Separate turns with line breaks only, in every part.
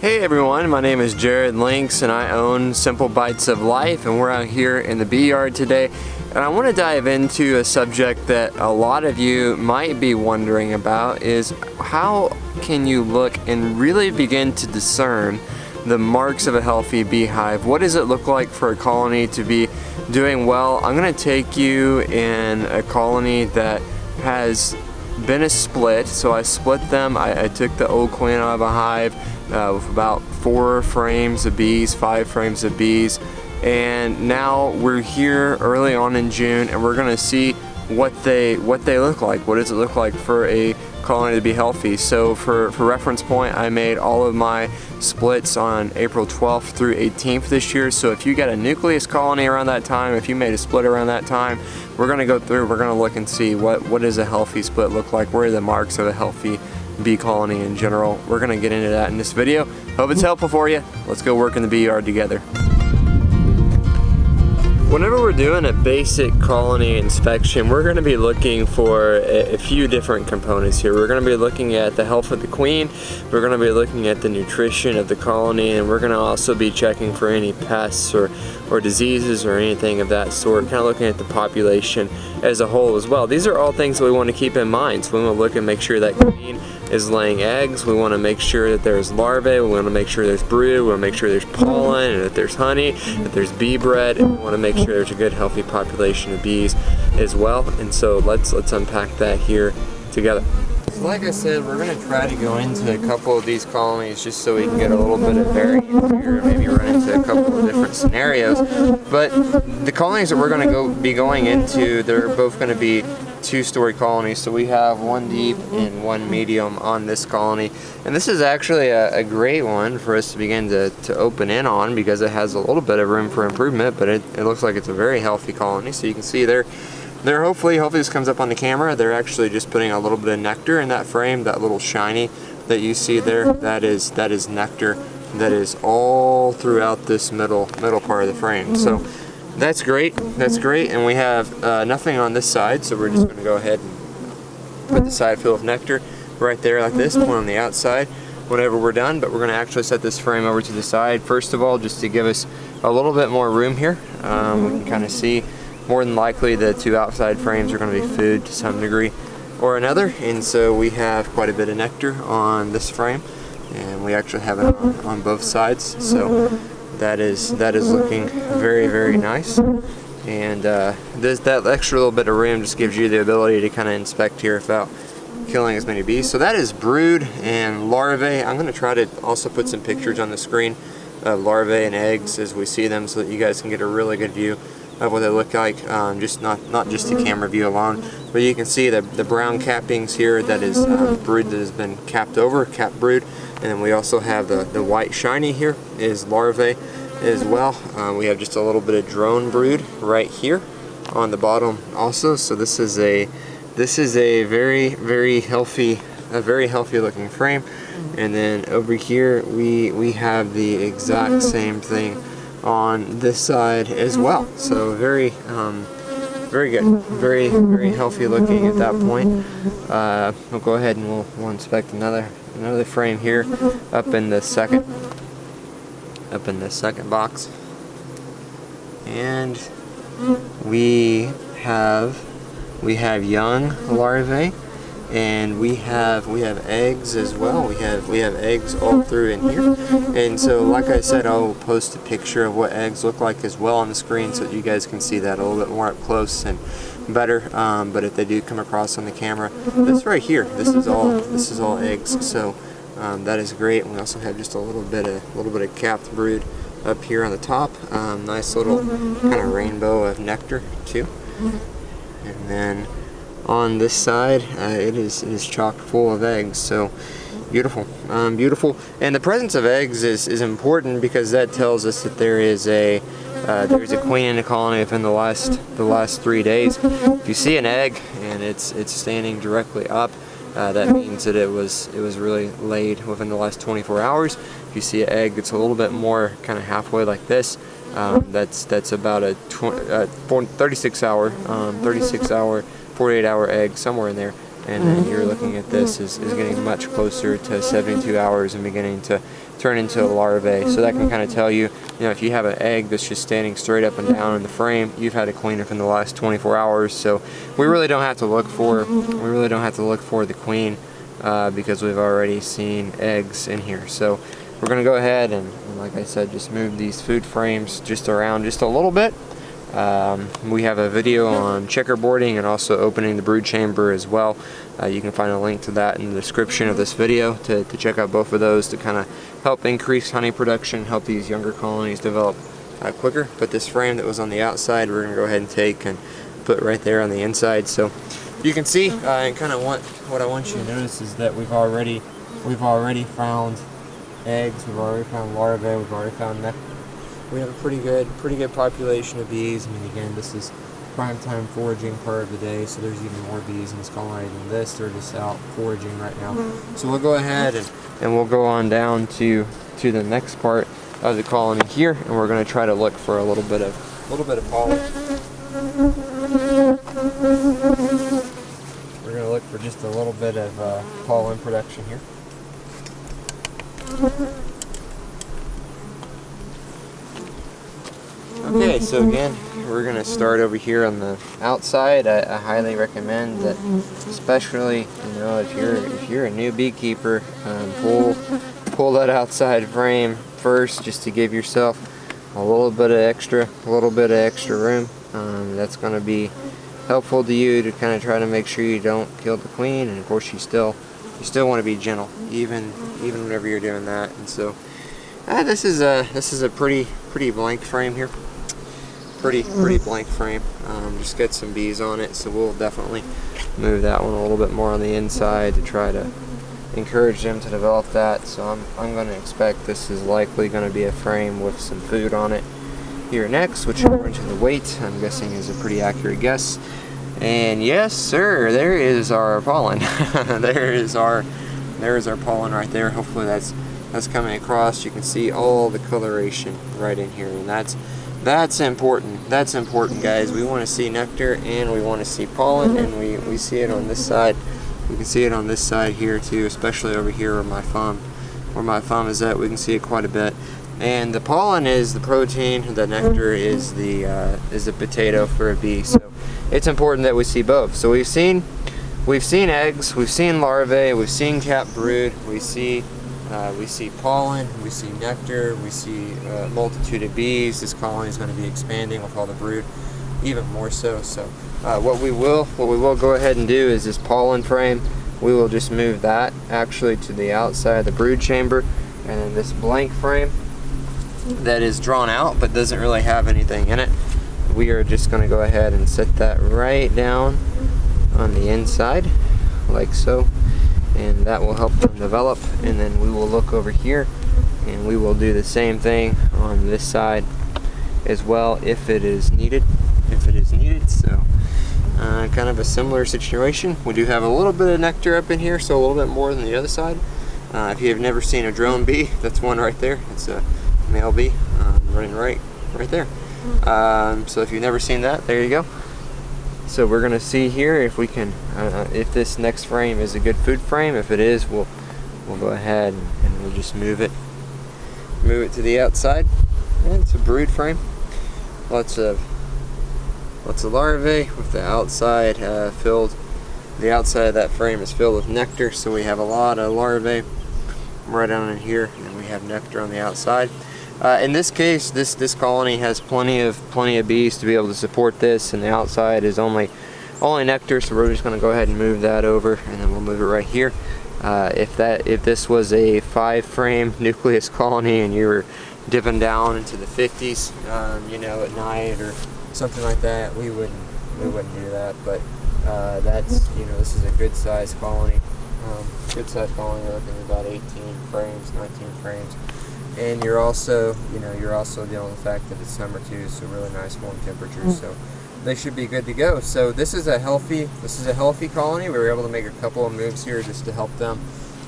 Hey everyone, my name is Jared Links and I own Simple Bites of Life, and we're out here in the bee yard today, and I want to dive into a subject that a lot of you might be wondering about, is how can you look and really begin to discern the marks of a healthy beehive? What does it look like for a colony to be doing well? I'm going to take you in a colony that has been a split. So I split them. I took the old queen out of a hive with about 4 frames of bees, 5 frames of bees, and now we're here early on in June, and we're going to see what they look like. What does it look like for a colony to be healthy? So for reference point, I made all of my splits on April 12th through 18th this year. So if you got a nucleus colony around that time, if you made a split around that time, we're going to go through, we're going to look and see what does a healthy split look like, where are the marks of a healthy bee colony in general. We're going to get into that in this video. Hope it's helpful for you. Let's go work in the bee yard together. Whenever we're doing a basic colony inspection, we're going to be looking for a few different components here. We're going to be looking at the health of the queen, we're going to be looking at the nutrition of the colony, and we're going to also be checking for any pests or diseases or anything of that sort, kind of looking at the population as a whole as well. These are all things that we want to keep in mind. So we want to look and make sure that queen is laying eggs. We want to make sure that there's larvae. We want to make sure there's brood. We want to make sure there's pollen, and that there's honey, that there's bee bread, and we want to make sure there's a good healthy population of bees as well. And so let's unpack that here together. So like I said, we're going to try to go into a couple of these colonies just so we can get a little bit of variance here, maybe run into a couple of different scenarios. But the colonies that we're going to be going into, they're both going to be 2-story colonies. So we have 1 deep and 1 medium on this colony, and this is actually a great one for us to begin to open in on, because it has a little bit of room for improvement, but it looks like it's a very healthy colony. So you can see they're hopefully this comes up on the camera, they're actually just putting a little bit of nectar in that frame. That little shiny that you see there, that is nectar that is all throughout this middle part of the frame. So that's great, and we have nothing on this side, so we're just going to go ahead and put the side full of nectar right there like this, one on the outside whenever we're done. But we're going to actually set this frame over to the side first of all, just to give us a little bit more room here. We can kind of see, more than likely the 2 outside frames are going to be food to some degree or another, and so we have quite a bit of nectar on this frame, and we actually have it on both sides. So that is looking very, very nice, and that extra little bit of room just gives you the ability to kind of inspect here without killing as many bees. So that is brood and larvae. I'm going to try to also put some pictures on the screen of larvae and eggs as we see them, so that you guys can get a really good view of what they look like, just not just the camera view alone, but you can see the brown cappings here, that is brood that has been capped brood. And then we also have the white shiny here is larvae as well. We have just a little bit of drone brood right here on the bottom also. So this is a very healthy looking frame. And then over here we have the exact same thing on this side as well. So very good, very healthy looking at that point. We'll go ahead and we'll inspect another frame here up in the second box, and we have young larvae, and we have eggs as well. We have eggs all through in here, and so like I said, I'll post a picture of what eggs look like as well on the screen, so that you guys can see that a little bit more up close and better. But if they do come across on the camera, this right here, this is all eggs. So that is great. And we also have just a little bit of capped brood up here on the top. Nice little kind of rainbow of nectar too. And then on this side, it is chock full of eggs. So beautiful, beautiful. And the presence of eggs is important, because that tells us that there's a queen in the colony within the last 3 days. If you see an egg and it's standing directly up, that means that it was really laid within the last 24 hours. If you see an egg that's a little bit more kind of halfway like this, that's about a 36 hour 48-hour egg, somewhere in there. And then you're looking at this is getting much closer to 72 hours and beginning to turn into a larvae. So that can kind of tell you, if you have an egg that's just standing straight up and down in the frame, you've had a queen within the last 24 hours. So we really don't have to look for the queen because we've already seen eggs in here. So we're going to go ahead and like I said, just move these food frames just around just a little bit. We have a video on checkerboarding and also opening the brood chamber as well. You can find a link to that in the description of this video to check out both of those to kind of help increase honey production, help these younger colonies develop quicker. But this frame that was on the outside, we're going to go ahead and take and put right there on the inside. So you can see, and kind of what I want you to notice is that we've already found eggs, we've already found larvae, we've already found nectar. We have a pretty good population of bees. I mean, again, this is prime time foraging part of the day, so there's even more bees in this colony than this. They're just out foraging right now. So we'll go ahead and we'll go on down to the next part of the colony here, and we're going to try to look for a little bit of pollen. We're going to look for just a little bit of pollen production here. Okay, so again, we're going to start over here on the outside. I highly recommend that, especially if you're a new beekeeper, pull that outside frame first, just to give yourself a little bit of extra room. That's going to be helpful to you to kind of try to make sure you don't kill the queen, and of course you still want to be gentle, even whenever you're doing that. And so this is a pretty blank frame here. Pretty blank frame. Just got some bees on it, so we'll definitely move that one a little bit more on the inside to try to encourage them to develop that. So I'm going to expect this is likely going to be a frame with some food on it here next, which according to the weight, I'm guessing is a pretty accurate guess. And yes, sir, there is our pollen. there is our pollen right there. Hopefully that's coming across. You can see all the coloration right in here, and that's important. That's important, guys. We want to see nectar and we want to see pollen, and we see it on this side. We can see it on this side here too, especially over here where my thumb is at. We can see it quite a bit. And the pollen is the protein, the nectar is the potato for a bee. So it's important that we see both. So we've seen eggs, we've seen larvae, we've seen capped brood, we see pollen, we see nectar, we see a multitude of bees. This colony is going to be expanding with all the brood, even more so. So what we will go ahead and do is this pollen frame, we will just move that actually to the outside of the brood chamber, and then this blank frame that is drawn out but doesn't really have anything in it, we are just going to go ahead and set that right down on the inside like so, and that will help them develop. And then we will look over here and we will do the same thing on this side as well if it is needed. So kind of a similar situation. We do have a little bit of nectar up in here, so a little bit more than the other side. If you have never seen a drone bee, that's one right there. It's a male bee running right there. So if you've never seen that, there you go. So we're gonna see here if we can, if this next frame is a good food frame. If it is, we'll go ahead and we'll just move it to the outside. And it's a brood frame. Lots of larvae with the outside filled. The outside of that frame is filled with nectar, so we have a lot of larvae right down in here, and we have nectar on the outside. In this case, this colony has plenty of bees to be able to support this, and the outside is only nectar, so we're just going to go ahead and move that over, and then we'll move it right here. If this was a 5-frame nucleus colony and you were dipping down into the 50s, at night or something like that, we wouldn't do that. But that's this is a good sized colony. We're looking at about 18 frames, 19 frames. And you're also dealing with the fact that it's summer too, so really nice warm temperatures. So they should be good to go. So this is a healthy colony. We were able to make a couple of moves here just to help them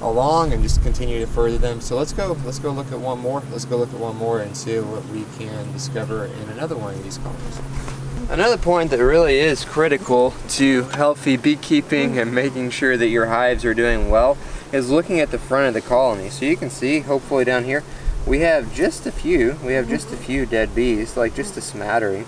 along and just continue to further them. So let's go look at one more. Let's go look at one more and see what we can discover in another one of these colonies. Another point that really is critical to healthy beekeeping and making sure that your hives are doing well is looking at the front of the colony. So you can see, hopefully down here, we have just a few dead bees, like just a smattering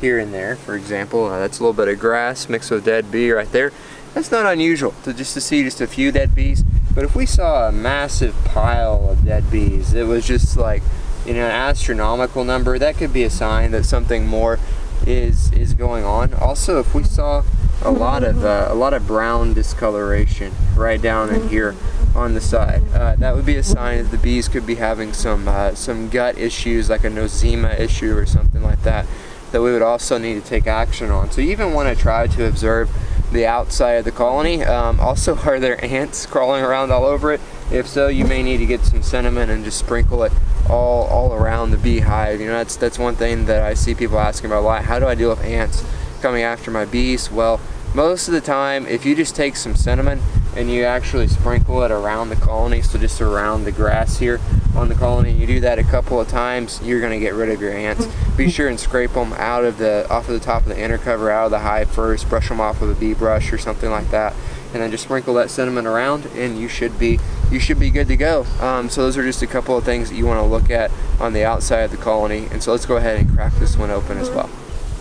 here and there. For example, that's a little bit of grass mixed with dead bee right there. That's not unusual to see just a few dead bees. But if we saw a massive pile of dead bees, it was just like, you know, an astronomical number, that could be a sign that something more is going on. Also, if we saw a lot of brown discoloration right down in here on the side, that would be a sign that the bees could be having some gut issues, like a nosema issue or something like that, that we would also need to take action on. So you even want to try to observe the outside of the colony. Also, are there ants crawling around all over it? If so, you may need to get some cinnamon and just sprinkle it all around the beehive. You know, that's one thing that I see people asking about a lot. How do I deal with ants coming after my bees? Well, most of the time, if you just take some cinnamon and you actually sprinkle it around the colony, so just around the grass here on the colony, you do that a couple of times, you're going to get rid of your ants. Be sure and scrape them off of the top of the inner cover, out of the hive first. Brush them off with a bee brush or something like that, and then just sprinkle that cinnamon around, and you should be good to go. So those are just a couple of things that you want to look at on the outside of the colony. And so let's go ahead and crack this one open as well.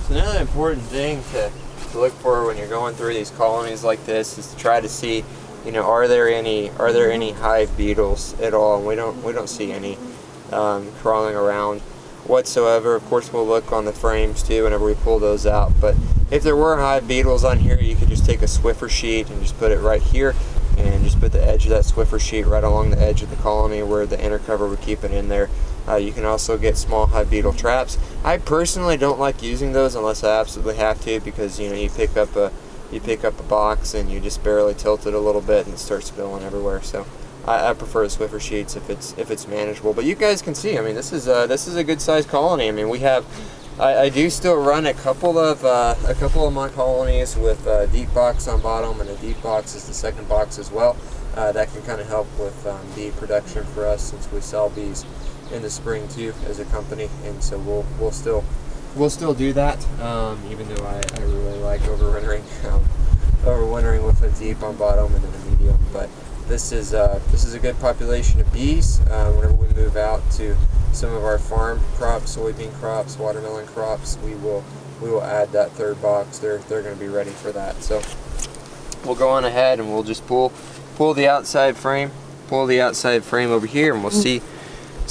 So another important thing to look for when you're going through these colonies like this is to try to see, you know, are there any hive beetles at all? And we don't see any crawling around whatsoever. Of course, we'll look on the frames too whenever we pull those out. But if there were hive beetles on here, you could just take a Swiffer sheet and just put it right here, and just put the edge of that Swiffer sheet right along the edge of the colony where the inner cover would keep it in there. You can also get small hive beetle traps. I personally don't like using those unless I absolutely have to, because, you know, you pick up a box and you just barely tilt it a little bit and it starts spilling everywhere. So I prefer the Swiffer sheets if it's manageable. But you guys can see, I mean, this is a good sized colony. I mean, we have, I do still run a couple of my colonies with a deep box on bottom, and a deep box is the second box as well. That can kind of help with bee production for us, since we sell bees in the spring too as a company, and so we'll still do that, even though I really like overwintering with a deep on bottom and then a medium. But this is a good population of bees. Whenever we move out to some of our farm crops, soybean crops, watermelon crops, we will add that third box. They're going to be ready for that. So we'll go on ahead and we'll just pull the outside frame over here, and we'll see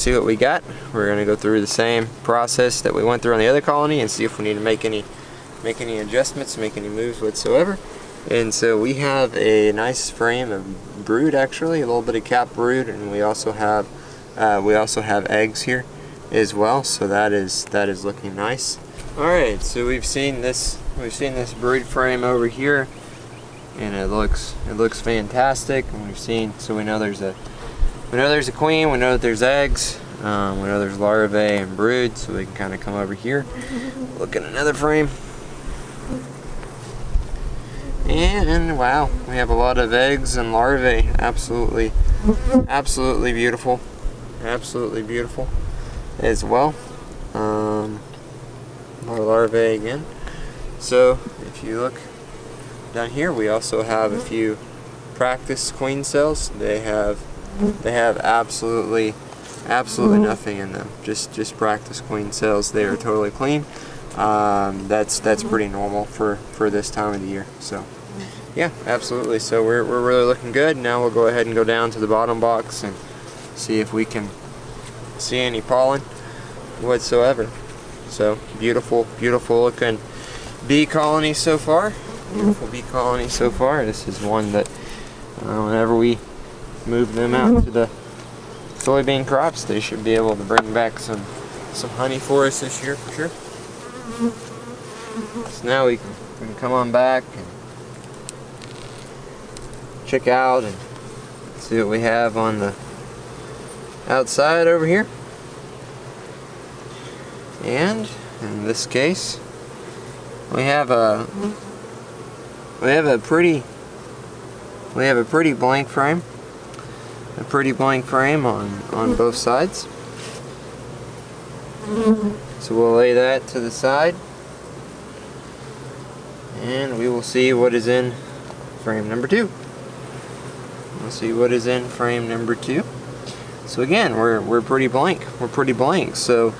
what we got. We're going to go through the same process that we went through on the other colony and see if we need to make any adjustments, make any moves whatsoever. And so we have a nice frame of brood, actually, a little bit of cap brood, and we also have eggs here as well. So that is looking nice. All right, so we've seen this brood frame over here, and it looks fantastic. And so we know there's a queen, we know that there's eggs, we know there's larvae and brood. So we can kind of come over here, look at another frame, and wow, we have a lot of eggs and larvae. Absolutely beautiful, as well. More larvae again. So if you look down here, we also have a few practice queen cells. They have absolutely nothing in them. Just practice queen cells. They are totally clean. That's pretty normal for this time of the year. So yeah, absolutely. So we're really looking good. Now we'll go ahead and go down to the bottom box and see if we can see any pollen whatsoever. So beautiful looking bee colony so far. This is one that whenever we move them out to the soybean crops, they should be able to bring back some honey for us this year for sure. So now we can come on back and check out and see what we have on the outside over here. And in this case, we have a pretty blank frame. A pretty blank frame on both sides. So we'll lay that to the side, and we will see what is in frame number 2. Let's see what is in frame number 2. So again, we're pretty blank. We're pretty blank. So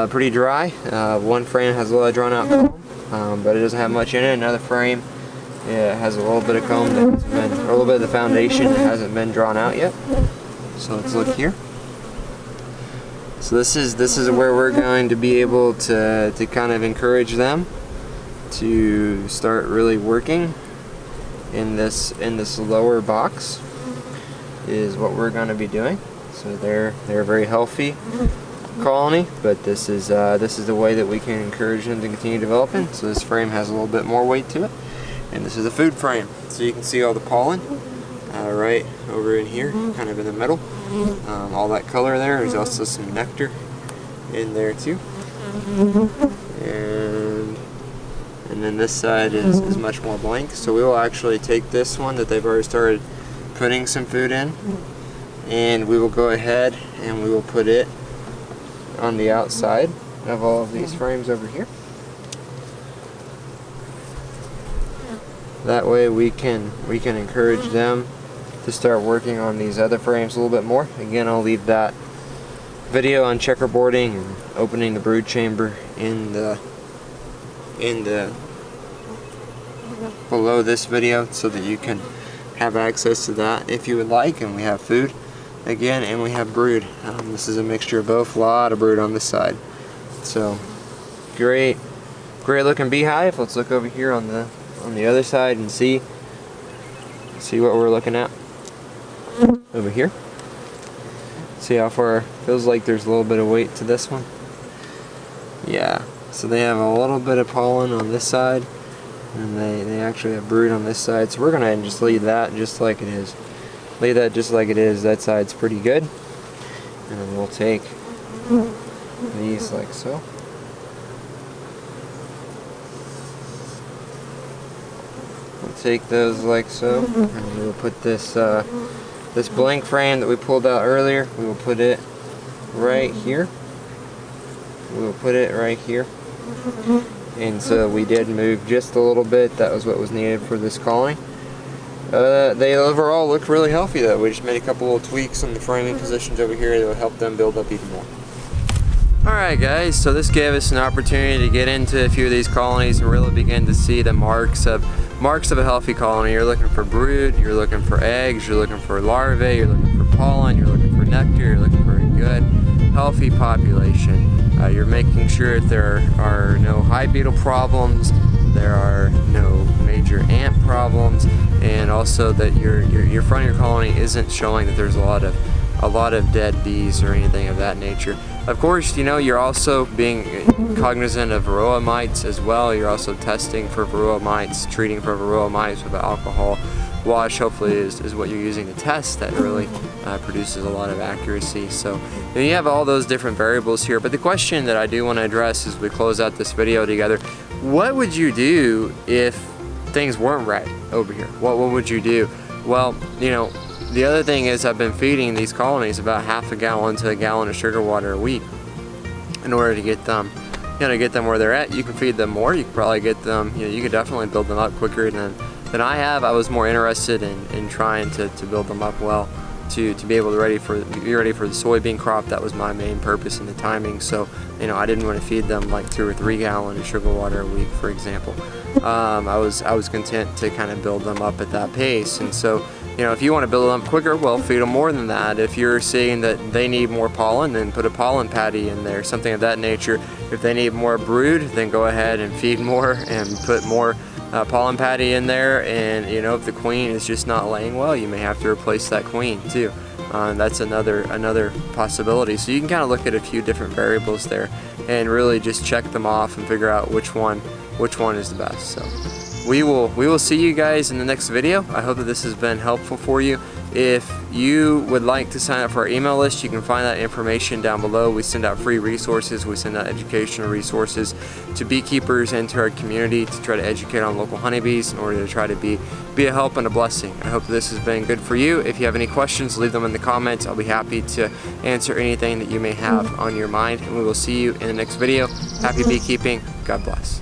pretty dry. One frame has a lot of drawn out comb, but it doesn't have much in it. Another frame, yeah, it has a little bit of comb that has been, or a little bit of the foundation that hasn't been drawn out yet. So let's look here. So this is where we're going to be able to kind of encourage them to start really working in this lower box is what we're going to be doing. So they're a very healthy colony, but this is the way that we can encourage them to continue developing. So this frame has a little bit more weight to it, and this is a food frame. So you can see all the pollen right over in here, kind of in the middle. All that color there. There's also some nectar in there too. And then this side is much more blank. So we will actually take this one that they've already started putting some food in, and we will go ahead and we will put it on the outside of all of these frames over here. That way we can encourage them to start working on these other frames a little bit more. Again, I'll leave that video on checkerboarding and opening the brood chamber in the below this video, so that you can have access to that if you would like. And we have food again, and we have brood. This is a mixture of both. A lot of brood on this side. So great looking beehive. Let's look over here on the other side and see what we're looking at over here. See how far. Feels like there's a little bit of weight to this one. Yeah, so they have a little bit of pollen on this side, and they actually have brood on this side. So we're gonna just leave that just like it is. Leave that just like it is. That side's pretty good. And then we'll take these like so. We'll take those like so, and we'll put this this blank frame that we pulled out earlier, we will put it right here. We will put it right here. And so we did move just a little bit. That was what was needed for this colony. They overall look really healthy though. We just made a couple little tweaks on the framing positions over here that will help them build up even more. Alright guys, so this gave us an opportunity to get into a few of these colonies and really begin to see the marks of a healthy colony. You're looking for brood, you're looking for eggs, you're looking for larvae, you're looking for pollen, you're looking for nectar, you're looking for a good, healthy population. You're making sure that there are no hive beetle problems, there are no major ant problems, and also that your front of your colony isn't showing that there's a lot of dead bees or anything of that nature. Of course, you know, you're also being cognizant of varroa mites as well. You're also testing for varroa mites, treating for varroa mites with an alcohol wash, hopefully is what you're using to test. That really produces a lot of accuracy. So you have all those different variables here. But the question that I do want to address as we close out this video together, what would you do if things weren't right over here? What would you do? Well, you know, the other thing is I've been feeding these colonies about half a gallon to a gallon of sugar water a week in order to get them, get them where they're at. You can feed them more. You can probably get them, you could definitely build them up quicker than I have. I was more interested in trying to build them up well to be able to be ready for the soybean crop. That was my main purpose in the timing. So, I didn't want to feed them like 2 or 3 gallons of sugar water a week, for example. I was content to kind of build them up at that pace. And so, if you want to build them up quicker, well, feed them more than that. If you're seeing that they need more pollen, then put a pollen patty in there, something of that nature. If they need more brood, then go ahead and feed more and put more pollen patty in there. And if the queen is just not laying well, you may have to replace that queen too. That's another possibility. So you can kind of look at a few different variables there and really just check them off and figure out which one is the best. So we will see you guys in the next video. I hope that this has been helpful for you. If you would like to sign up for our email list, you can find that information down below. We send out free resources. We send out educational resources to beekeepers and to our community to try to educate on local honeybees in order to try to be a help and a blessing. I hope this has been good for you. If you have any questions, leave them in the comments. I'll be happy to answer anything that you may have on your mind. And we will see you in the next video. Happy beekeeping. God bless.